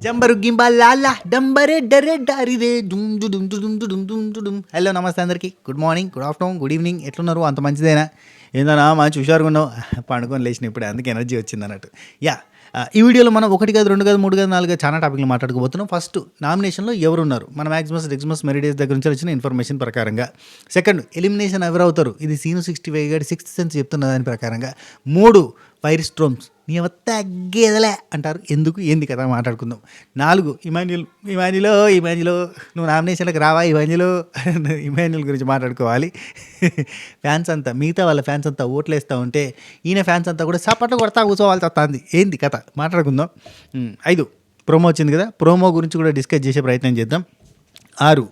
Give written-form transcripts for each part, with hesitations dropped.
జంబరు గింబాలాలా డంబరే డరే డారిరే డుమ్ డు డుమ్ డు డుమ్ డు డుమ్ డుమ్ డు డుమ్. హలో నమస్తే అందరికీ, good morning, good afternoon, good evening. ఎట్లున్నారు? అంత మంచిదేనా? ఏందన్నా మంచి హుషారుగా ఉన్నావు? పండుకొని లేచిన ఇప్పుడే, అందుకే ఎనర్జీ వచ్చింది అన్నట్టు. యా, ఈ వీడియోలో మనం 1 కాదు 2 కాదు 3 కాదు 4 కాదు చాలా టాపిక్లు మాట్లాడుకోబోతున్నాం. ఫస్ట్, నామినేషన్లో ఎవరున్నారు? మన మ్యాక్సిమస్ డెక్సిమస్ మెరిడేస్ దగ్గర నుంచి వచ్చిన ఇన్ఫర్మేషన్ ప్రకారంగా. సెకండ్, ఎలిమినేషన్ ఎవరవుతారు? ఇది సీను 65 గారి 6th సెన్స్ చెప్తున్న దాని ప్రకారంగా. 3, ఫైర్ స్ట్రోమ్స్ నీ వత్త అగ్గేదలే అంటారు. ఎందుకు ఏంది కదా మాట్లాడుకుందాం. 4, ఇమాన్యులో నువ్వు నామినేషన్లకు రావా ఇమాన్యుల్ గురించి మాట్లాడుకోవాలి. ఫ్యాన్స్ అంతా, మిగతా వాళ్ళ ఫ్యాన్స్ అంతా ఓట్లు వేస్తూ ఉంటే ఈయన ఫ్యాన్స్ అంతా కూడా సపట్లు కొడతా కూర్చోవాల్సి వస్తుంది. ఏంది కథ మాట్లాడుకుందాం. 5, ప్రోమో వచ్చింది కదా, ప్రోమో గురించి కూడా డిస్కస్ చేసే ప్రయత్నం చేద్దాం. 6,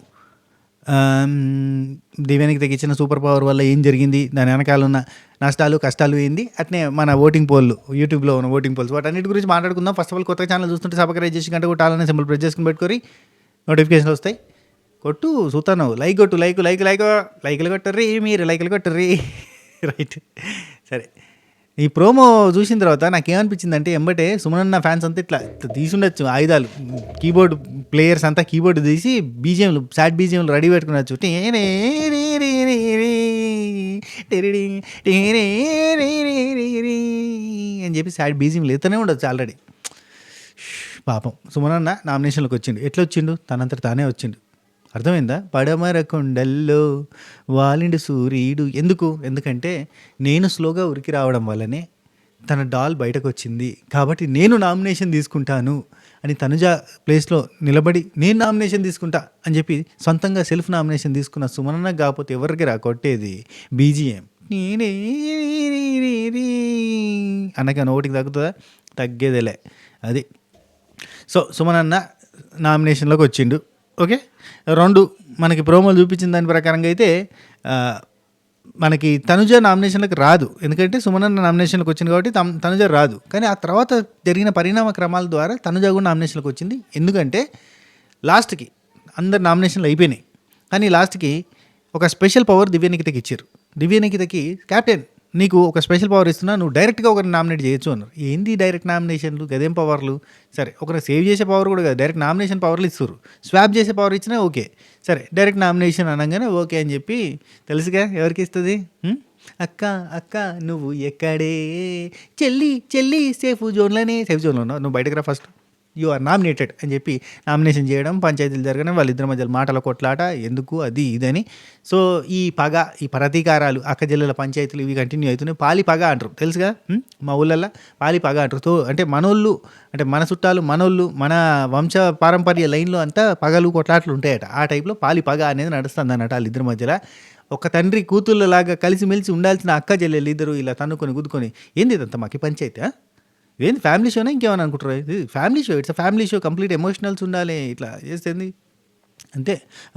దివ్యానికి తగ్గించిన సూపర్ పవర్ వల్ల ఏం జరిగింది, దాని వెనకాల ఉన్న నష్టాలు కష్టాలు ఏంది, అట్నే మన ఓటింగ్ పోల్లు, యూట్యూబ్లో ఉన్న ఓటింగ్ పోల్స్, వాటన్నిటి గురించి మాట్లాడుకుందాం. ఫస్ట్ ఆఫ్ ఆల్, కొత్త ఛానల్ చూస్తుంటే సబ్స్క్రైబ్ చేసి గంట కొట్టాలనే సింబల్ ప్రెస్ చేసుకుని పెట్టుకొని నోటిఫికేషన్ వస్తాయి. కొట్టు చూస్తాను, లైక్ కొట్టు, లైకులు కొట్టర్రీ, మీరు లైకులు కొట్టర్రీ. రైట్, సరే. ఈ ప్రోమో చూసిన తర్వాత నాకేమనిపించిందంటే, ఎంబటే సుమనన్న ఫ్యాన్స్ అంతా ఇట్లా తీసుండొచ్చు ఆయుధాలు, కీబోర్డ్ ప్లేయర్స్ అంతా కీబోర్డ్ తీసి బీజిఎంలు, సాడ్ బీజిఎంలు రెడీ పెట్టుకున్నచ్చు అని చెప్పి సాడ్ బీజిఎంలు ఎత్తనే ఉండొచ్చు ఆల్రెడీ. పాపం సుమనన్న నామినేషన్లోకి వచ్చిండు. ఎట్లా వచ్చిండు? తనంతట తానే వచ్చిండు. అర్థమైందా? పడమర కొండల్లో వాలిండు సూర్యుడు. ఎందుకంటే నేను స్లోగా ఉరికి రావడం వల్లనే తన డాల్ బయటకు వచ్చింది, కాబట్టి నేను నామినేషన్ తీసుకుంటాను అని తనుజ ప్లేస్లో నిలబడి నేను నామినేషన్ తీసుకుంటా అని చెప్పి సొంతంగా సెల్ఫ్ నామినేషన్ తీసుకున్న సుమనన్న కాకపోతే ఎవరికి రా కొట్టేది? బీజిఎం నేనే అన్నగా ఓటికి తగ్గుతుందా? తగ్గేదేలే అది. సో సుమనన్న నామినేషన్లోకి వచ్చిండు. ఓకే. 2, మనకి ప్రోమోలు చూపించిన దాని ప్రకారంగా అయితే మనకి తనుజ నామినేషన్లకు రాదు, ఎందుకంటే సుమనన్న నామినేషన్లకు వచ్చింది కాబట్టి తనుజ రాదు. కానీ ఆ తర్వాత జరిగిన పరిణామ క్రమాల ద్వారా తనుజ కూడా నామినేషన్లకు వచ్చింది. ఎందుకంటే లాస్ట్కి అందరు నామినేషన్లు అయిపోయినాయి, కానీ లాస్ట్కి ఒక స్పెషల్ పవర్ దివ్యనికితకి ఇచ్చారు. దివ్యనికితకి క్యాప్టెన్ నీకు ఒక స్పెషల్ పవర్ ఇస్తున్నా, నువ్వు డైరెక్ట్గా ఒకరిని నామినేట్ చేయొచ్చు అన్నారు. ఏంది డైరెక్ట్ నామినేషన్లు, గదేం పవర్లు? సరే, ఒకరిని సేవ్ చేసే పవర్ కూడా కాదు, డైరెక్ట్ నామినేషన్ పవర్లు ఇస్తారు. స్వాప్ చేసే పవర్ ఇచ్చినా ఓకే, సరే డైరెక్ట్ నామినేషన్ అనగానే ఓకే అని చెప్పి, తెలుసుగా ఎవరికి ఇస్తుంది? అక్క నువ్వు ఎక్కడే, చెల్లి సేఫ్ జోన్లో ఉన్నావు, నువ్వు బయటకు రా ఫస్ట్, యు ఆర్ నామినేటెడ్ అని చెప్పి నామినేషన్ చేయడం, పంచాయతీలు జరగడం, వాళ్ళిద్దరి మధ్యలో మాటల కొట్లాట, ఎందుకు అది ఇదని. సో ఈ ప్రతీకారాలు, అక్కజెల్లెల పంచాయతీలు ఇవి కంటిన్యూ అవుతున్నాయి. పాలిపగ అంటారు, తెలుసుగా మా ఊళ్ళల్లో పాలిపగ అంటారు. సో అంటే మనోళ్ళు, అంటే మన చుట్టాలు, మనోళ్ళు, మన వంశ పారంపర్య లైన్లో అంతా పగలు కొట్లాట్లు ఉంటాయట. ఆ టైప్లో పాలిపగ అనేది నడుస్తుంది అన్నట్టు వాళ్ళిద్దరి మధ్యలో. ఒక తండ్రి కూతుళ్ళలాగా కలిసిమెలిసి ఉండాల్సిన అక్క చెల్లెలు ఇద్దరు ఇలా తన్నుకొని గుద్దుకొని, ఏంది ఇదంతా మాకు పంచాయతీ? ఏంది ఫ్యామిలీ షోనా ఇంకేమని అనుకుంటారు? ఇది family show, it's family show, complete emotionals ఉండాలి. ఇట్లా చేస్తుంది అంతే.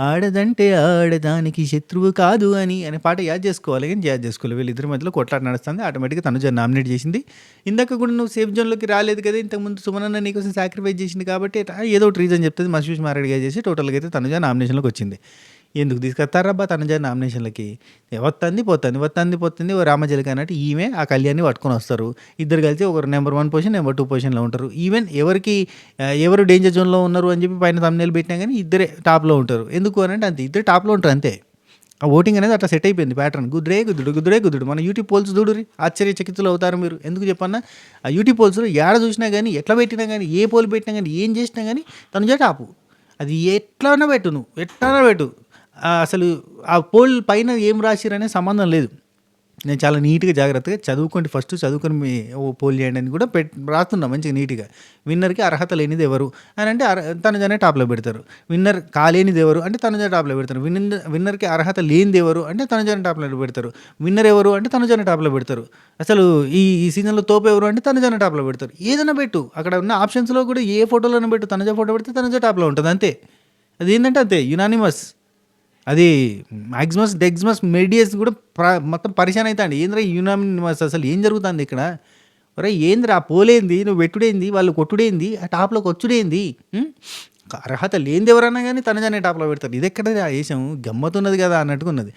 ఆడదంటే ఆడదానికి శత్రువు కాదు అనే పాట యాద్ చేసుకోవాలి, కానీ యాద్ చేసుకోవాలి. వీళ్ళిద్దరి మధ్యలో కొట్లాట నడుస్తుంది. ఆటోమేటిక్గా తనుజ నామినేట్ చేసింది. ఇందాక కూడా నువ్వు సేఫ్ జోన్లోకి రాలేదు కదా, ఇంతకుముందు సుమనన్న నీకోసం సాక్రిఫైస్ చేసింది కాబట్టి ఏదో ఒకటి రీజన్ చెప్తుంది. మసూష్ మారేడిగా చేసి టోటల్గా అయితే తనుజ నామినేషన్లోకి వచ్చింది. ఎందుకు తీసుకొస్తారబ్బా తనుజ నామినేషన్లకి? వస్తుంది పోతుంది ఓ రామజలిక అన్నట్టు ఈమె ఆ కళ్యాణ్ని పట్టుకొని వస్తారు. ఇద్దరు కలిసి ఒకరు నెంబర్ 1 పొజిషన్, నెంబర్ 2 పొజిషన్లో ఉంటారు. ఈవెన్ ఎవరు డేంజర్ జోన్లో ఉన్నారు అని చెప్పి పైన తమ్నేలు పెట్టినా కానీ ఇద్దరే టాప్లో ఉంటారు. ఎందుకు అని అంటే అంతే, ఇద్దరు టాప్లో ఉంటారు అంతే. ఆ ఓటింగ్ అనేది అట్లా సెట్ అయిపోయింది ప్యాటర్న్. గుద్దుడే మన యూట్యూబ్ పోల్స్ చూడురి, ఆశ్చర్యచకితులు అవుతారు మీరు. ఎందుకు చెప్పన్నా, ఆ యూట్యూబ్ పోల్స్ ఏడ చూసినా కానీ, ఎట్లా పెట్టినా కానీ, ఏ పోల్ పెట్టినా కానీ, ఏం చేసినా కానీ తనుజ టాపు. అది ఎట్లన్నా పెట్టు అసలు ఆ పోల్ పైన ఏం రాసిరనే సంబంధం లేదు. నేను చాలా నీట్గా జాగ్రత్తగా చదువుకొని మీ పోల్ చేయండి అని కూడా రాస్తున్నా మంచిగా నీట్గా. విన్నర్కి అర్హత లేనిది ఎవరు అని అంటే తనుజనే టాప్లో పెడతారు. విన్నర్ కాలేనిది ఎవరు అంటే తనుజ టాప్లో పెడతారు. విన్నర్కి అర్హత లేనిది ఎవరు అంటే తనుజనే టాప్లో పెడతారు. విన్నర్ ఎవరు అంటే తనుజనే టాప్లో పెడతారు. అసలు ఈ సీజన్లో తోపు ఎవరు అంటే తనుజనే టాప్లో పెడతారు. ఏదైనా పెట్టు, అక్కడ ఉన్న ఆప్షన్స్లో కూడా ఏ ఫోటోలోనే పెట్టు, తనుజ ఫోటో పెడితే తనుజ టాప్లో ఉంటుంది అంతే. అది ఏంటంటే అంతే, యునానిమస్. అది మ్యాక్సిమస్ డెక్సిమస్ మెరిడియస్ కూడా మొత్తం పరిశాన్ అవుతాండి. ఏంద్రా యునానిమస్, అసలు ఏం జరుగుతుంది ఇక్కడ? ఒరే ఏంద్రా పోలేంది, నువ్వు పెట్టుడేంది, వాళ్ళు కొట్టుడేంది, ఆ టాప్లోకి వచ్చుడేంది? అర్హత లేనిది ఎవరన్నా కానీ తనుజనే టాప్లో పెడతారు. ఇది ఎక్కడ వేసాం, గమ్మతున్నది కదా అన్నట్టుగా ఉన్నది.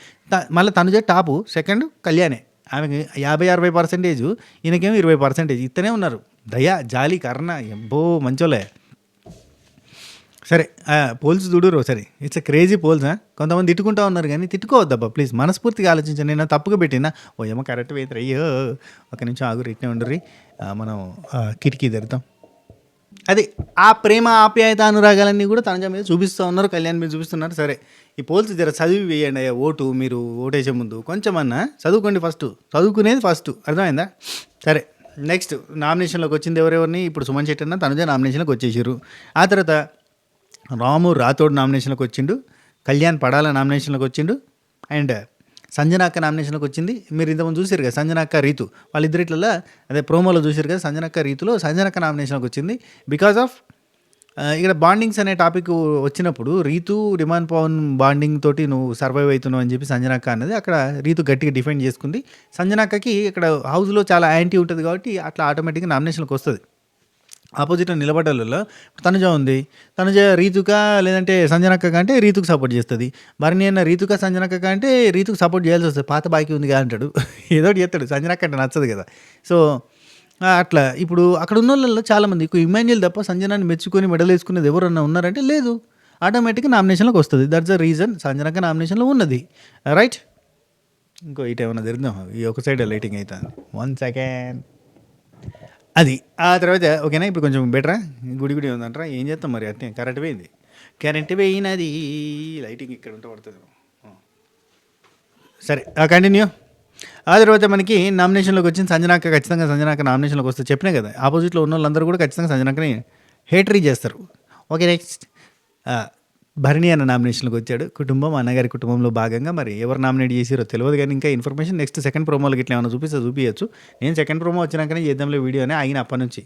మళ్ళీ తనుజ టాపు, సెకండ్ కళ్యాణే. ఆమెకి 50-60%, ఈయనకేమో 20% ఇస్తూనే ఉన్నారు. దయ జాలి కరుణ ఎంబో మంచోలే. సరే పోల్స్ చూడురు సరే ఇట్స్ అ క్రేజీ పోల్స్. కొంతమంది తిట్టుకుంటా ఉన్నారు కానీ తిట్టుకోవద్దబ్బా ప్లీజ్, మనస్ఫూర్తిగా ఆలోచించండి. నేను తప్పుగా పెట్టినా ఓ ఏమో కరెక్ట్ వేద్దరు, అయ్యో ఒక నిమిషం ఆగురు ఇట్నే ఉండరు, మనం కిటికీ తెరుతాం. అది ఆ ప్రేమ ఆప్యాయత అనురాగాలన్నీ కూడా తనజ మీద చూపిస్తూ ఉన్నారు, కళ్యాణ్ మీద చూపిస్తున్నారు. సరే ఈ పోల్స్ జర చదివి వేయండి అయ్యా, ఓటు మీరు ఓటేసే ముందు కొంచెమన్నా చదువుకోండి, ఫస్ట్ చదువుకునేది ఫస్ట్, అర్థమైందా? సరే నెక్స్ట్ నామినేషన్లోకి వచ్చింది ఎవరెవరిని, ఇప్పుడు సుమన్ శెట్టి అన్న తనుజ నామినేషన్లోకి వచ్చేసారు. ఆ తర్వాత రాము రాథోడ్ నామినేషన్లోకి వచ్చిండు, కళ్యాణ్ పడాల నామినేషన్లోకి వచ్చిండు, అండ్ సంజన అక్క నామినేషన్లోకి వచ్చింది. మీరు ఇంతకుముందు చూసారు కదా సంజన అక్క రీతు, వాళ్ళిద్దరిట్లలో అదే ప్రోమోలో చూసారు కదా సంజన అక్క రీతులో సంజన అక్క నామినేషన్లోకి వచ్చింది. బికాజ్ ఆఫ్ ఇక్కడ బాండింగ్స్ అనే టాపిక్ వచ్చినప్పుడు రీతు డిమాండ్ పవన్ బాండింగ్ తోటి నువ్వు సర్వైవ్ అవుతున్నావు అని చెప్పి సంజన అక్క అన్నది అక్కడ రీతు గట్టిగా డిఫెండ్ చేసుకుంది. సంజన అక్కకి ఇక్కడ హౌస్లో చాలా యాంటీ ఉంటుంది కాబట్టి అట్లా ఆటోమేటిక్గా నామినేషన్కి వస్తుంది. ఆపోజిట్ నిలబడ్డలలో తనుజ ఉంది, తనుజ రీతుక లేదంటే సంజనక్క కంటే రీతుకు సపోర్ట్ చేస్తుంది. భరణి అన్న రీతుక సంజనక్క కంటే రీతుకు సపోర్ట్ చేయాల్సి వస్తుంది, పాత బాకీ ఉంది కదా అంటాడు, ఏదోటి చేస్తాడు. సంజనక్క అంటే నచ్చదు కదా. సో అట్లా ఇప్పుడు అక్కడ ఉన్న వాళ్ళలో చాలామంది ఇమాన్యుయల్ తప్ప సంజనాన్ని మెచ్చుకొని మెడల్ వేసుకునేది ఎవరన్నా ఉన్నారంటే లేదు, ఆటోమేటిక్గా నామినేషన్లోకి వస్తుంది. దట్స్ ద రీజన్ సంజనక్క నామినేషన్లో ఉన్నది, రైట్. ఇంకో ఇటు ఏమన్నా జరిగిందా, ఈ ఒక సైడ్ లైటింగ్ అవుతుంది, 1 సెకండ్. అది ఆ తర్వాత ఓకేనా, ఇప్పుడు కొంచెం బెటరా, గుడి గుడి ఉందంటారా, ఏం చేస్తాం మరి, అట్నే కరెంట్ పోయింది, కరెంట్ పోయినది, లైటింగ్ ఇక్కడ ఉంటే పడుతుంది. సరే కంటిన్యూ. ఆ తర్వాత మనకి నామినేషన్లోకి వచ్చింది సంజనాక, ఖచ్చితంగా సంజనాక నామినేషన్లోకి వస్తే చెప్పినా కదా, ఆపోజిట్లో ఉన్న వాళ్ళందరూ కూడా ఖచ్చితంగా సంజనాకని హేటరీ చేస్తారు. ఓకే నెక్స్ట్ భరణి అన్న నామినేషన్లోకి వచ్చాడు. కుటుంబం అన్నగారి కుటుంబంలో భాగంగా మరి ఎవరు నామినేట్ చేసారో తెలియదు కానీ ఇంకా ఇన్ఫర్మేషన్ నెక్స్ట్ సెకండ్ ప్రోమోలకి ఇట్లా ఏమైనా చూపించచ్చు. నేను సెకండ్ ప్రోమో వచ్చినాకనే చేద్దాంలే వీడియో అని ఆగిన అప్పటి నుంచి,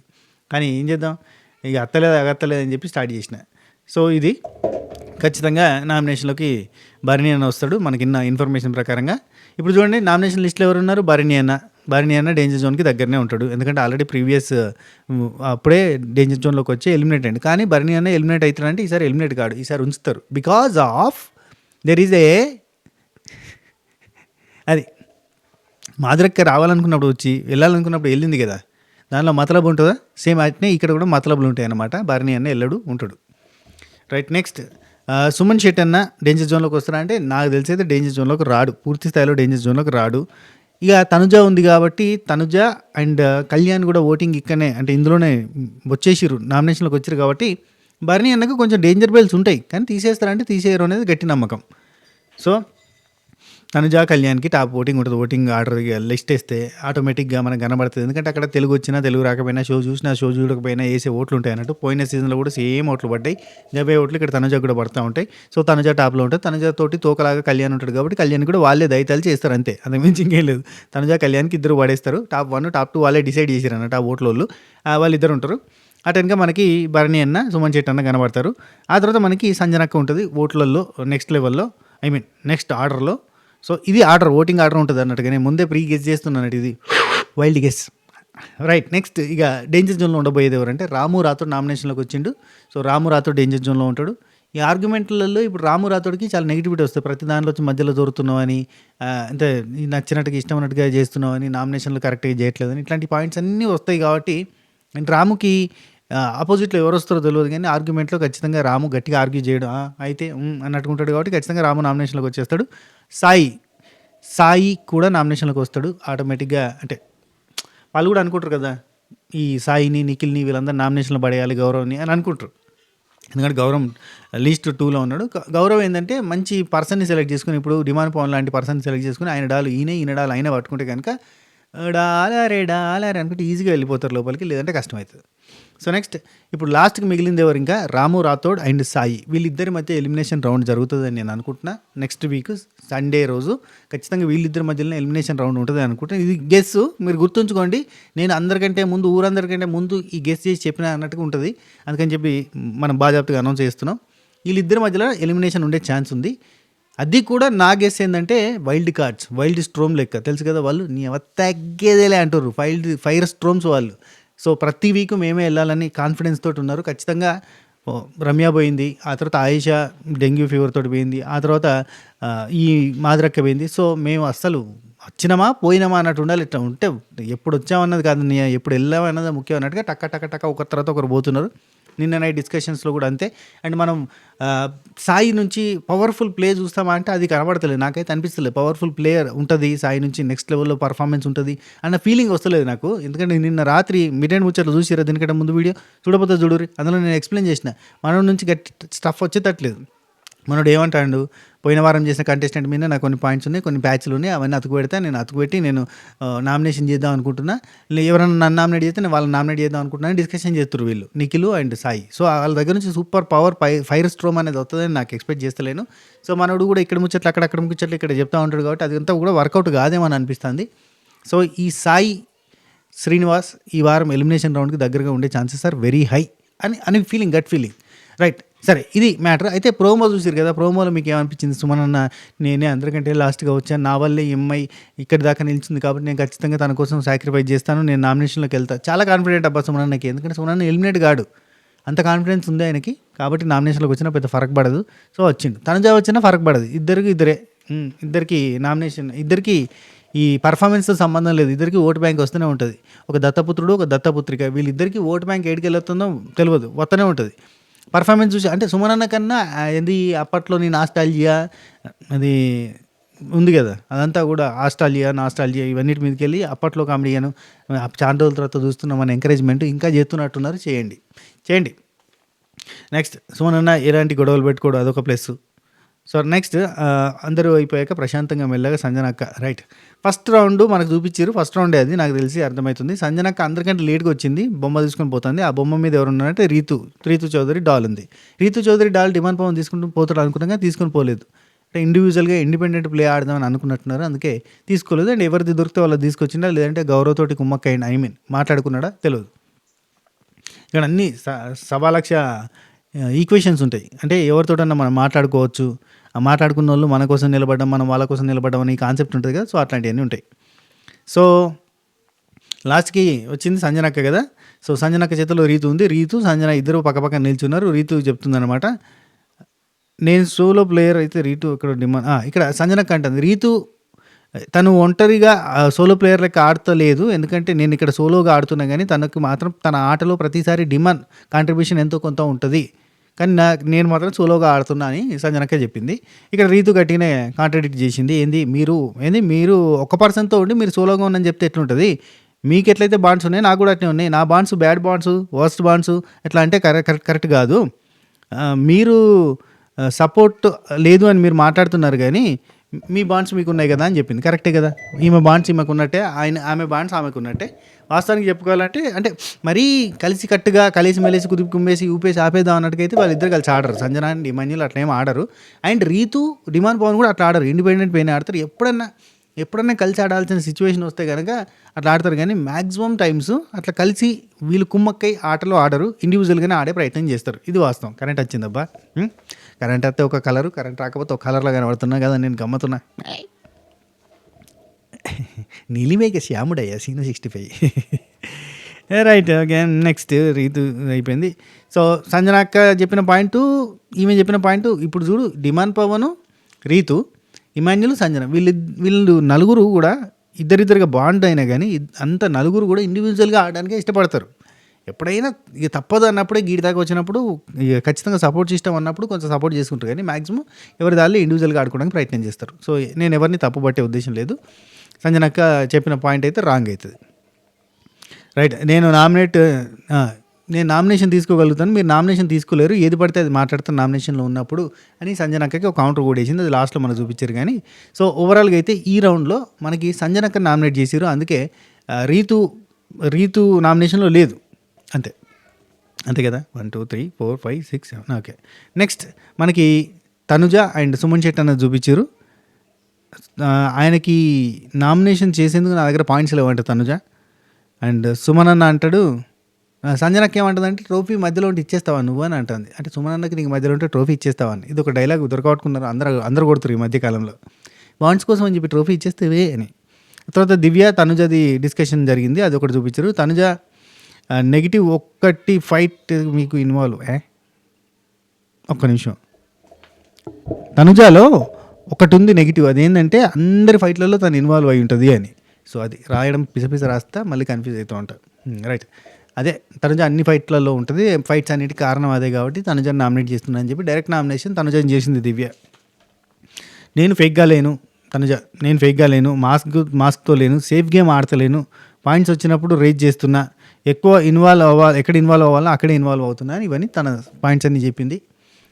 కానీ ఏం చేద్దాం ఇక అత్తలేదు అని చెప్పి స్టార్ట్ చేసిన. సో ఇది ఖచ్చితంగా నామినేషన్లోకి భరణి అన్న వస్తాడు మనకిన్న ఇన్ఫర్మేషన్ ప్రకారంగా. ఇప్పుడు చూడండి నామినేషన్ లిస్ట్లో ఎవరు ఉన్నారు, భరణి అన్న డేంజర్ జోన్కి దగ్గరనే ఉంటాడు, ఎందుకంటే ఆల్రెడీ ప్రీవియస్ అప్పుడే డేంజర్ జోన్లోకి వచ్చి ఎలిమినేట్ అయ్యింది. కానీ భరణి అన్న ఎలిమినేట్ అవుతాడంటే ఈసారి ఎలిమినేట్ కాడు, ఈసారి ఉంచుతారు. Because of there is a అది మాధురక్క రావాలనుకున్నప్పుడు వచ్చి వెళ్ళాలనుకున్నప్పుడు వెళ్ళింది కదా, దానిలో మతలబు ఉంటుందా, సేమ్ అట్నే ఇక్కడ కూడా మతలబులు ఉంటాయి అన్నమాట. భరణి అన్న వెళ్ళడు ఉంటాడు, రైట్. నెక్స్ట్ సుమన్ శెట్టి అన్న డేంజర్ జోన్లోకి వస్తారా అంటే నాకు తెలిసి అయితే డేంజర్ జోన్లోకి రాడు, పూర్తి స్థాయిలో డేంజర్ జోన్లోకి రాడు. ఇక తనుజ ఉంది కాబట్టి తనుజ అండ్ కళ్యాణ్ కూడా ఓటింగ్ ఇక్కడనే అంటే ఇందులోనే వచ్చేసిరు, నామినేషన్లోకి వచ్చారు కాబట్టి భరణి అన్నకు కొంచెం డేంజర్ బెల్స్ ఉంటాయి, కానీ తీసేస్తారంటే తీసేయరు అనేది గట్టి నమ్మకం. సో తనుజ కళ్యాణ్కి టాప్ ఓటింగ్ ఉంటుంది. ఓటింగ్ ఆర్డర్ లిస్ట్ వేస్తే ఆటోమేటిక్గా మనకు కనబడుతుంది, ఎందుకంటే అక్కడ తెలుగు వచ్చినా తెలుగు రాకపోయినా షో చూసినా షో చూడకపోయినా వేసే ఓట్లు ఉంటాయి అన్నట్టు. పోయిన సీజన్లో కూడా సేమ్ ఓట్లు పడ్డాయి, 70 ఓట్లు ఇక్కడ తనుజ కూడా పడుతూ ఉంటాయి. సో తనుజ టాప్లో ఉంటుంది, తనుజ తోటి తోకలాగా కళ్యాణ్ ఉంటాడు కాబట్టి కళ్యాణ్ కూడా వాళ్ళే దయతాలు చేస్తారు అంతే, అంతకు మించి ఇంకేం లేదు. తనుజ కళ్యాణ్కి ఇద్దరు పడేస్తారు, టాప్ 1 టాప్ 2 వాళ్ళే డిసైడ్ చేశారు అన్నట్టు ఆ ఓట్ల వాళ్ళు ఇద్దరు ఉంటారు. అటెన్గా మనకి భరణి అన్న సుమన్ శెట్టి అన్న కనబడతారు. ఆ తర్వాత మనకి సంజనక్క ఉంటుంది ఓట్లలో నెక్స్ట్ లెవెల్లో, నెక్స్ట్ ఆర్డర్లో. సో ఇది ఆర్డర్, ఓటింగ్ ఆర్డర్ ఉంటుంది అన్నట్టుగా నేను ముందే ప్రీ గెస్ చేస్తున్నాను, ఇది వైల్డ్ గెస్, రైట్. నెక్స్ట్ ఇక డేంజర్ జోన్లో ఉండబోయేది ఎవరంటే రాము రాథోడ్ నామినేషన్లోకి వచ్చిండు. సో రాము రాథోడ్ డేంజర్ జోన్లో ఉంటాడు. ఈ ఆర్గ్యుమెంట్లలో ఇప్పుడు రాము రాథోడ్కి చాలా నెగిటివిటీ వస్తుంది, ప్రతి దానిలో వచ్చి మధ్యలో దొరుకుతున్నావని, అంటే నచ్చినట్టుగా ఇష్టం ఉన్నట్టుగా చేస్తున్నావని, నామినేషన్లు కరెక్ట్గా చేయట్లేదని, ఇట్లాంటి పాయింట్స్ అన్నీ వస్తాయి కాబట్టి రాముకి ఆపోజిట్లో ఎవరు వస్తారో తెలియదు కానీ ఆర్గ్యుమెంట్లో ఖచ్చితంగా రాము గట్టిగా ఆర్గ్యూ చేయడం అయితే అన్నట్టుకుంటాడు కాబట్టి ఖచ్చితంగా రాము నామినేషన్లోకి వచ్చేస్తాడు. సాయి కూడా నామినేషన్లోకి వస్తాడు ఆటోమేటిక్గా, అంటే వాళ్ళు కూడా అనుకుంటారు కదా ఈ సాయిని నిఖిల్ని వీళ్ళందరూ నామినేషన్లో పడేయాలి గౌరవ్ని అని అనుకుంటారు, ఎందుకంటే గౌరవ్ లీస్ట్ 2లో ఉన్నాడు. గౌరవ్ ఏంటంటే మంచి పర్సన్ని సెలెక్ట్ చేసుకుని, ఇప్పుడు డిమాండ్ పవన్ లాంటి పర్సన్ని సెలెక్ట్ చేసుకుని ఆయన డాలు ఈయన డాలు ఆయన పట్టుకుంటే కనుక డాలరే అనుకుంటే ఈజీగా వెళ్ళిపోతారు లోపలికి, లేదంటే కష్టమవుతుంది. సో నెక్స్ట్ ఇప్పుడు లాస్ట్కి మిగిలింది ఎవరు, ఇంకా రాము రాథోడ్ అండ్ సాయి, వీళ్ళిద్దరి మధ్య ఎలిమినేషన్ రౌండ్ జరుగుతుందని నేను అనుకుంటున్నా. నెక్స్ట్ వీక్ సండే రోజు ఖచ్చితంగా వీళ్ళిద్దరి మధ్యలో ఎలిమినేషన్ రౌండ్ ఉంటుంది అనుకుంటున్నా. ఇది గెస్, మీరు గుర్తుంచుకోండి, నేను అందరికంటే ముందు ఊరందరికంటే ముందు ఈ గెస్ చేసి చెప్పిన అన్నట్టుగా ఉంటుంది, అందుకని చెప్పి మనం బాజాప్తగా అనౌన్స్ చేస్తున్నాం. వీళ్ళిద్దరి మధ్యలో ఎలిమినేషన్ ఉండే ఛాన్స్ ఉంది. అది కూడా నా గెస్ ఏంటంటే వైల్డ్ స్ట్రోమ్ లెక్క, తెలుసు కదా వాళ్ళు నీ తగ్గేదేలే అంటారు, ఫైర్ స్ట్రోమ్స్ వాళ్ళు. సో ప్రతి వీక్ మేమే వెళ్ళాలని కాన్ఫిడెన్స్ తోటి ఉన్నారు. ఖచ్చితంగా రమ్య పోయింది, ఆ తర్వాత ఆయిషా డెంగ్యూ ఫీవర్ తోటి పోయింది, ఆ తర్వాత ఈ మాదిరక్క పోయింది. సో మేము అస్సలు వచ్చినామా పోయినామా అన్నట్టు ఉండాలి. ఇట్లా ఉంటే ఎప్పుడు వచ్చామన్నది కాదు, ఎప్పుడు వెళ్ళామన్నది ముఖ్యం అన్నట్టుగా టక్క ఒకరి తర్వాత ఒకరు పోతున్నారు. నిన్న నైట్ డిస్కషన్స్లో కూడా అంతే. అండ్ మనం సాయి నుంచి పవర్ఫుల్ ప్లే చూస్తామా అంటే అది కనబడతలేదు, నాకైతే అనిపిస్తలేదు పవర్ఫుల్ ప్లేయర్ ఉంటుంది సాయి నుంచి, నెక్స్ట్ లెవెల్లో పర్ఫార్మెన్స్ ఉంటుంది అన్న ఫీలింగ్ వస్తలేదు నాకు. ఎందుకంటే నిన్న రాత్రి మిడ్ అండ్ ముచ్చట్లు చూసిరా, దీనికంటే ముందు వీడియో చూడబోతే చూడరు, అందులో నేను ఎక్స్ప్లెయిన్ చేసిన మన నుంచి గట్టి స్టఫ్ వచ్చేటట్లేదు. మనోడు ఏమంటాడు, పోయిన వారం చేసిన కంటెస్టెంట్ మీద నాకు కొన్ని పాయింట్స్ ఉన్నాయి, కొన్ని ప్యాచ్లు ఉన్నాయి, అవన్నీ అతుకుపెడతా, నేను అతుకుపెట్టి నేను నామినేషన్ చేద్దాం అనుకుంటున్నా, ఎవరైనా నన్ను నామినేట్ చేస్తే నేను వాళ్ళని నామినేట్ చేద్దాం అనుకుంటున్నాను డిస్కషన్ చేస్తారు వీళ్ళు, నిఖిల్ అండ్ సాయి. సో వాళ్ళ దగ్గర నుంచి సూపర్ పవర్ ఫైర్ స్ట్రోమ్ అనేది వస్తుందని నాకు ఎక్స్పెక్ట్ చేస్తలేను. సో మనోడు కూడా ఇక్కడ ముచ్చట్లు అక్కడ ముచ్చట్లు ఇక్కడ చెప్తా ఉంటాడు కాబట్టి అదంతా కూడా వర్కౌట్ కాదేమో అని అనిపిస్తుంది. సో ఈ సాయి శ్రీనివాస్ ఈ వారం ఎలిమినేషన్ రౌండ్కి దగ్గరగా ఉండే ఛాన్సెస్ ఆర్ వెరీ హై అని ఫీలింగ్, గట్ ఫీలింగ్, రైట్. సరే, ఇది మ్యాటర్. అయితే ప్రోమో చూసారు కదా, ప్రోమోలో మీకు ఏమనిపించింది? సుమన్ అన్న నేనే అందరికంటే లాస్ట్గా వచ్చాను, నా వల్లే ఎంఐ ఇక్కడి దాకా నిలిచింది కాబట్టి నేను ఖచ్చితంగా తన కోసం సాక్రిఫైస్ చేస్తాను, నేను నామినేషన్లోకి వెళ్తాను. చాలా కాన్ఫిడెంట్ అబ్బా సుమన్ అన్నకి, ఎందుకంటే సుమన్ అన్న ఎలిమినేట్ కాడు, అంత కాన్ఫిడెన్స్ ఉంది ఆయనకి, కాబట్టి నామినేషన్లోకి వచ్చినా పెద్ద ఫరక్ పడదు. సో వచ్చిండు, తనుజా వచ్చినా ఫరక్ పడదు, ఇద్దరికి నామినేషన్, ఇద్దరికి ఈ పర్ఫార్మెన్స్తో సంబంధం లేదు, ఇద్దరికి ఓటు బ్యాంక్ వస్తూనే ఉంటుంది. ఒక దత్తపుత్రుడు ఒక దత్తపుత్రిక, వీళ్ళిద్దరికి ఓటు బ్యాంక్ ఏడికి వెళ్ళొస్తుందో తెలియదు, వస్తూనే ఉంటుంది. పర్ఫార్మెన్స్ చూసి అంటే సుమన్ అన్న కన్నా ఏంది అప్పట్లో నేను ఆస్ట్రాలియా అది ఉంది కదా, అదంతా కూడా నాస్టాలియా ఇవన్నిటి మీదకి వెళ్ళి అప్పట్లో కామెడీను చాలా రోజుల తర్వాత చూస్తున్నాం మన ఎంకరేజ్మెంట్ ఇంకా చేస్తున్నట్టున్నారు. చేయండి. నెక్స్ట్ సుమన్ అన్న ఎలాంటి గొడవలు పెట్టుకోవడం అదొక ప్లస్. సో నెక్స్ట్ అందరూ అయిపోయాక ప్రశాంతంగా మెల్లగా సంజనక్క, రైట్. ఫస్ట్ రౌండ్ మనకు చూపించారు, ఫస్ట్ రౌండే అది నాకు తెలిసి అర్థమవుతుంది. సంజనక్క అందరికంటే లేట్గా వచ్చింది, బొమ్మ తీసుకొని పోతుంది. ఆ బొమ్మ మీద ఎవరు ఉన్నారంటే రీతు చౌదరి డాల్ ఉంది. రీతు చౌదరి డాల్ డిమాండ్ పవన్ తీసుకుంటూ పోతాడు అనుకున్నాగా తీసుకొని పోలేదు, అంటే ఇండివిజువల్గా ఇండిపెండెంట్ ప్లే ఆడదామని అనుకున్నట్టున్నారు, అందుకే తీసుకోలేదు. అండ్ ఎవరిది దొరికితే వాళ్ళది తీసుకొచ్చిందా, లేదంటే గౌరవతోటి కుమ్మక్కైంది, మాట్లాడుకున్నాడా తెలియదు. ఇక్కడ అన్ని సవాలక్ష ఈక్వేషన్స్ ఉంటాయి, అంటే ఎవరితోటన్నా మనం మాట్లాడుకోవచ్చు, ఆ మాట్లాడుకున్న వాళ్ళు మన కోసం నిలబడడం, మనం వాళ్ళ కోసం నిలబడడం అని కాన్సెప్ట్ ఉంటుంది కదా. సో అట్లాంటివన్నీ ఉంటాయి. సో లాస్ట్కి వచ్చింది సంజనక్క కదా. సో సంజనక్క చేతిలో రీతు ఉంది, సంజన ఇద్దరు పక్కపక్క నిల్చున్నారు. రీతు చెప్తుందనమాట, నేను సోలో ప్లేయర్ అయితే రీతు ఇక్కడ సంజనక్క అంటుంది, రీతు తను ఒంటరిగా సోలో ప్లేయర్ లెక్క ఆడతలేదు, ఎందుకంటే నేను ఇక్కడ సోలోగా ఆడుతున్నా కానీ తనకు మాత్రం తన ఆటలో ప్రతిసారి డిమాండ్ కాంట్రిబ్యూషన్ ఎంతో కొంత ఉంటుంది, కానీ నేను మాత్రం సోలోగా ఆడుతున్నా అని సంజనక్క చెప్పింది. ఇక్కడ రీతు గట్టిగానే కాంట్రడిక్ట్ చేసింది, మీరు ఒక పర్సన్తో ఉండి మీరు సోలోగా ఉన్నారని చెప్తే ఎట్లుంటుంది, మీకు ఎట్లయితే బాండ్స్ ఉన్నాయి నాకు కూడా అట్లే ఉన్నాయి, నా bonds bad bonds worst bonds ఎట్లా అంటే కరెక్ట్ కాదు, మీరు సపోర్ట్ లేదు అని మీరు మాట్లాడుతున్నారు కానీ మీ బాండ్స్ మీకు ఉన్నాయి కదా అని చెప్పింది. కరెక్టే కదా, ఈమె బాండ్స్ ఈమెకు ఉన్నట్టే, ఆమె బాండ్స్ ఆమెకు ఉన్నట్టే. వాస్తవానికి చెప్పుకోవాలంటే అంటే మరీ కలిసి కట్టుగా కలిసి మెలిసి కుదిపి కుమ్మేసి ఊపేసి ఆపేద్దాం అన్నట్టుకైతే వాళ్ళిద్దరు కలిసి ఆడరు, సంజన అండ్ మంజులు అట్లా ఏమి ఆడరు. అండ్ రీతు డిమాండ్ పవన్ కూడా అట్లా ఆడరు, ఇండిపెండెంట్ పైన ఆడతారు. ఎప్పుడన్నా కలిసి ఆడాల్సిన సిచ్యువేషన్ వస్తే కనుక అట్లా ఆడతారు, కానీ మ్యాక్సిమం టైమ్స్ అట్లా కలిసి వీళ్ళు కుమ్మక్కై ఆటలో ఆడరు, ఇండివిజువల్గానే ఆడే ప్రయత్నం చేస్తారు. ఇది వాస్తవం. కరెంట్ వచ్చిందబ్బా, కరెంట్ వస్తే ఒక కలరు, కరెంట్ రాకపోతే ఒక కలర్లో కనబడుతున్నా కదా, నేను గమ్మతున్నా. నీలిమేఘ శ్యాముడయ్యా scene 65. Right, okay. Next Ritu అయిపోయింది. సో సంజనక్క చెప్పిన పాయింట్, ఈమె చెప్పిన పాయింట్. ఇప్పుడు చూడు, డిమాండ్ పవన్, రీతు, ఇమాన్యుల్, సంజన వీళ్ళు నలుగురు కూడా ఇద్దరిద్దరుగా బాండ్ అయినా కానీ అంత నలుగురు కూడా ఇండివిజువల్గా ఆడడానికే ఇష్టపడతారు. ఎప్పుడైనా ఇక తప్పదు అన్నప్పుడే గీడి దాకా వచ్చినప్పుడు ఇక ఖచ్చితంగా సపోర్ట్ సిస్టమ్ అన్నప్పుడు కొంచెం సపోర్ట్ చేసుకుంటారు, కానీ మ్యాక్సిమం ఎవరి దాన్ని ఇండివిజువల్గా ఆడుకోవడానికి ప్రయత్నం చేస్తారు. సో నేను ఎవరిని తప్పు పట్టే ఉద్దేశం లేదు. సంజనక్క చెప్పిన పాయింట్ అయితే రాంగ్ అవుతుంది. రైట్, నేను నామినేషన్ తీసుకోగలుగుతాను, మీరు నామినేషన్ తీసుకోలేరు, ఏది పడితే అది మాట్లాడుతాను నామినేషన్లో ఉన్నప్పుడు అని సంజనక్కకి ఒక కౌంటర్ కూడా వేసింది, అది లాస్ట్లో మనకు చూపించారు. కానీ సో ఓవరాల్గా అయితే ఈ రౌండ్లో మనకి సంజనక్క నామినేట్ చేసారు, అందుకే రీతు నామినేషన్లో లేదు, అంతే కదా. 1 2 3 4 5 6 7. ఓకే, నెక్స్ట్ మనకి తనుజ అండ్ సుమన్ శెట్టి అన్నది చూపించారు. ఆయనకి నామినేషన్ చేసేందుకు నా దగ్గర పాయింట్స్ లేవంట తనుజ. అండ్ సుమన్ అన్న అంటాడు, సంజనకి ఏమంటుంది అంటే ట్రోఫీ మధ్యలో ఉంటే ఇచ్చేస్తావా నువ్వు అని అంటుంది. అంటే సుమన్ అన్నకి నీకు మధ్యలో ఉంటే ట్రోఫీ ఇచ్చేస్తావా అని. ఇది ఒక డైలాగ్ దొరకట్టుకున్నారు, అందరూ కొడుతారు ఈ మధ్యకాలంలో, బాండ్స్ కోసం అని చెప్పి ట్రోఫీ ఇచ్చేస్తేవే అని. తర్వాత దివ్య తనుజది డిస్కషన్ జరిగింది, అది ఒకటి చూపించారు. తనుజ నెగిటివ్ ఒక్కటి ఫైట్ మీకు ఇన్వాల్వ్ ఒక్క నిమిషం, తనుజాలో ఒకటి ఉంది నెగిటివ్, అదేంటంటే అందరి ఫైట్లలో తను ఇన్వాల్వ్ అయి ఉంటుంది అని. సో అది రాయడం పిసపిస రాస్తా మళ్ళీ కన్ఫ్యూజ్ అవుతూ ఉంటారు. రైట్, అదే తనుజ అన్ని ఫైట్లలో ఉంటుంది, ఫైట్స్ అన్నిటికీ కారణం అదే కాబట్టి తనుజని నామినేట్ చేస్తున్నా అని చెప్పి డైరెక్ట్ నామినేషన్ తనుజని చేసింది దివ్య. నేను ఫేక్గా లేను తనుజ, నేను ఫేక్గా లేను, మాస్క్తో లేను, సేఫ్ గేమ్ ఆడతలేను, పాయింట్స్ వచ్చినప్పుడు రేజ్ చేస్తున్నా, ఎక్కువ ఎక్కడ ఇన్వాల్వ్ అవ్వాలో అక్కడే ఇన్వాల్వ్ అవుతున్నా అని ఇవన్నీ తన పాయింట్స్ అన్నీ చెప్పింది.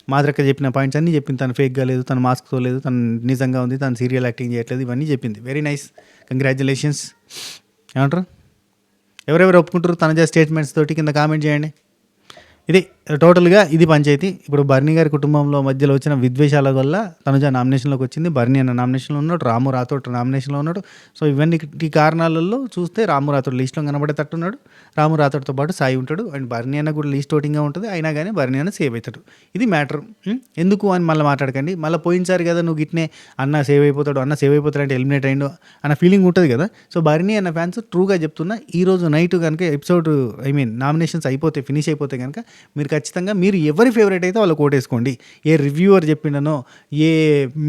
మాద్రక్క చెప్పిన పాయింట్స్ అన్నీ చెప్పింది. తను ఫేక్గా లేదు, తను మాస్క్తో లేదు, తను నిజంగా ఉంది, తను సీరియల్ యాక్టింగ్ చేయట్లేదు, ఇవన్నీ చెప్పింది. Very nice, congratulations. ఏమంటారు? ఎవరెవరు ఒప్పుకుంటారు తనుజ స్టేట్మెంట్స్ తోటి కింద కామెంట్ చేయండి. ఇది టోటల్గా ఇది పంచాయతీ. ఇప్పుడు బర్నీ గారి కుటుంబంలో మధ్యలో వచ్చిన విద్వేషాల వల్ల తనుజ నామినేషన్లోకి వచ్చింది. బర్నీ అన్న నామినేషన్లో ఉన్నాడు, రాము రాథోడ్ నామినేషన్లో ఉన్నాడు. సో ఇవన్నీ ఈ కారణాలలో చూస్తే రాము రాథోడ్ లీస్ట్లో కనబడేటట్టున్నాడు. రాము రాథోడ్తో పాటు సాయి ఉంటాడు. అండ్ బర్నీ అన్న కూడా లీస్ట్ ఓటింగ్గా ఉంటుంది. అయినా కానీ బర్నీ అన్న సేవ్ అవుతాడు. ఇది మ్యాటర్. ఎందుకు అని మళ్ళీ మాట్లాడకండి. మళ్ళీ పోయినసారి కదా నువ్వు గిట్నే అన్న సేవ్ అయిపోతాడు అంటే ఎలిమినేట్ అయ్యిండు అన్న ఫీలింగ్ ఉంటుంది కదా. సో బర్నీ అన్న ఫ్యాన్స్ ట్రూగా చెప్తున్నా, ఈరోజు నైట్ కనుక ఎపిసోడ్ నామినేషన్స్ ఫినిష్ అయిపోతే కనుక మీరు ఖచ్చితంగా మీరు ఎవరి ఫేవరెట్ అయితే వాళ్ళకి ఓటేసుకోండి. ఏ రివ్యూవర్ చెప్పినానో, ఏ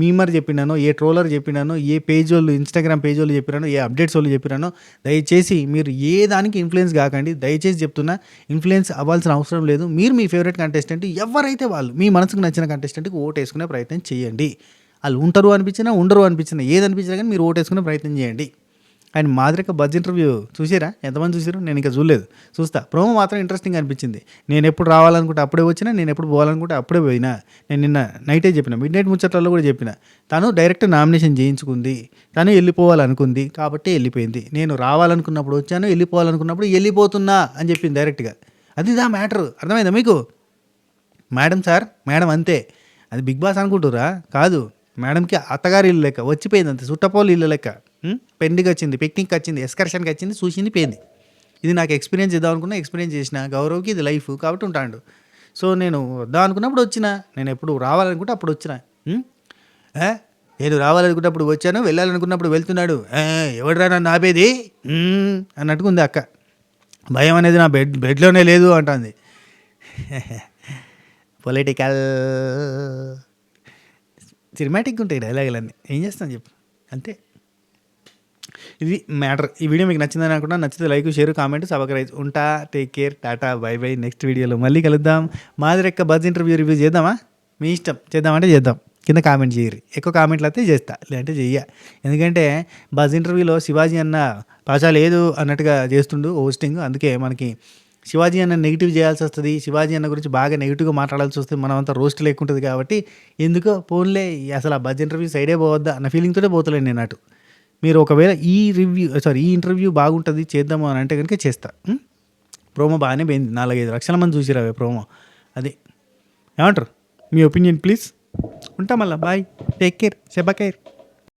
మీమర్ చెప్పినానో, ఏ ట్రోలర్ చెప్పినానో, ఏ పేజ్ వాళ్ళు ఇన్స్టాగ్రామ్ పేజ్ వాళ్ళు చెప్పినానో, ఏ అప్డేట్స్ వాళ్ళు చెప్పినానో, దయచేసి మీరు ఏ దానికి ఇన్ఫ్లుయెన్స్ కాకండి. దయచేసి చెప్తున్నా, ఇన్ఫ్లుయెన్స్ అవ్వాల్సిన అవసరం లేదు. మీరు మీ ఫేవరెట్ కంటెస్టెంట్ ఎవరైతే వాళ్ళు మీ మనసుకు నచ్చిన కంటెస్టెంట్కి ఓటేసుకునే ప్రయత్నం చేయండి. వాళ్ళు ఉంటారు అనిపించినా ఉండరు అనిపించినా ఏది అనిపించినా కానీ మీరు ఓటేసుకునే ప్రయత్నం చేయండి. అండ్ మాదిరిక బజ్ ఇంటర్వ్యూ చూసారా? ఎంతమంది చూసారు? నేను ఇంకా చూడలేదు, చూస్తా. ప్రోమో మాత్రం ఇంట్రెస్టింగ్ అనిపించింది. నేను ఎప్పుడు రావాలనుకుంటే అప్పుడే వచ్చినా, నేను ఎప్పుడు పోవాలనుకుంటే అప్పుడే పోయినా. నేను నిన్న నైటే చెప్పిన, మిడ్ నైట్ ముచ్చట్లలో కూడా చెప్పిన, తను డైరెక్ట్ నామినేషన్ చేయించుకుంది, తను వెళ్ళిపోవాలనుకుంది కాబట్టి వెళ్ళిపోయింది. నేను రావాలనుకున్నప్పుడు వచ్చాను, వెళ్ళిపోవాలనుకున్నప్పుడు వెళ్ళిపోతున్నా అని చెప్పింది డైరెక్ట్గా. అది దా మ్యాటర్. అర్థమైందా మీకు? మేడం సార్, మేడం అంతే. అది బిగ్ బాస్ అనుకుంటురా? కాదు, మేడంకి అత్తగారి ఇల్లు లెక్క, వచ్చిపోయింది అంతే, చుట్టపోలు ఇల్లు లెక్క. పెండికి వచ్చింది, పిక్నిక్ వచ్చింది, ఎక్స్కర్షన్కి వచ్చింది, చూసింది, పోయింది. ఇది నాకు ఎక్స్పీరియన్స్ చేద్దాం అనుకున్నా, ఎక్స్పీరియన్స్ చేసిన. గౌరవ్కి ఇది లైఫ్ కాబట్టి ఉంటాడు. సో నేను వద్దాం అనుకున్నప్పుడు వచ్చిన, నేను ఎప్పుడు రావాలనుకుంటే అప్పుడు వచ్చిన. నేను రావాలనుకుంటే అప్పుడు వచ్చాను, వెళ్ళాలనుకున్నప్పుడు వెళ్తున్నాడు. ఎవడరా నన్ను ఆపేది అన్నట్టుగా ఉంది అక్క. భయం అనేది నా బెడ్లోనే లేదు అంటుంది. పొలిటికల్ సినిమాటిక్గా ఉంటాయి డైలాగులన్నీ. ఏం చేస్తాను చెప్పు, అంతే. ఇది మ్యాటర్. ఈ వీడియో మీకు నచ్చిందని అనుకుంటా. నచ్చితే లైక్, షేర్, కామెంట్, సబ్స్క్రైబ్. ఉంటా. Take care, Tata, by by. Next వీడియోలో మళ్ళీ కలుద్దాం. మాదిరెక్క బజ్ ఇంటర్వ్యూ రివ్యూ చేద్దామా? మీ ఇష్టం, చేద్దామంటే చేద్దాం. కింద కామెంట్ చేయరు. ఎక్కువ కామెంట్లు అయితే చేస్తా, లేదంటే చెయ్య. ఎందుకంటే బజ్ ఇంటర్వ్యూలో శివాజీ అన్న పాషా లేదు అన్నట్టుగా చేస్తుండు హోస్టింగ్. అందుకే మనకి శివాజీ అన్న నెగిటివ్ చేయాల్సి వస్తుంది, శివాజీ అన్న గురించి బాగా నెగిటివ్గా మాట్లాడాల్సి వస్తుంది, మనం అంతా రోస్ట్ లేకుంటుంది కాబట్టి ఎందుకో ఫోన్లే అసలు ఆ బజ్ ఇంటర్వ్యూ సైడే పోవద్దా అన్న ఫీలింగ్తోనే పోతలేను నేను అటు. మీరు ఒకవేళ ఈ ఇంటర్వ్యూ బాగుంటుంది చేద్దాము అని అంటే కనుక చేస్తా. ప్రోమో బాగానే పోయింది, 4-5 లక్షల మంది చూసిరా ప్రోమో. అది ఏమంటారు? మీ ఒపీనియన్ ప్లీజ్. ఉంటా మళ్ళీ. బాయ్, టేక్ కేర్, శబా కేర్.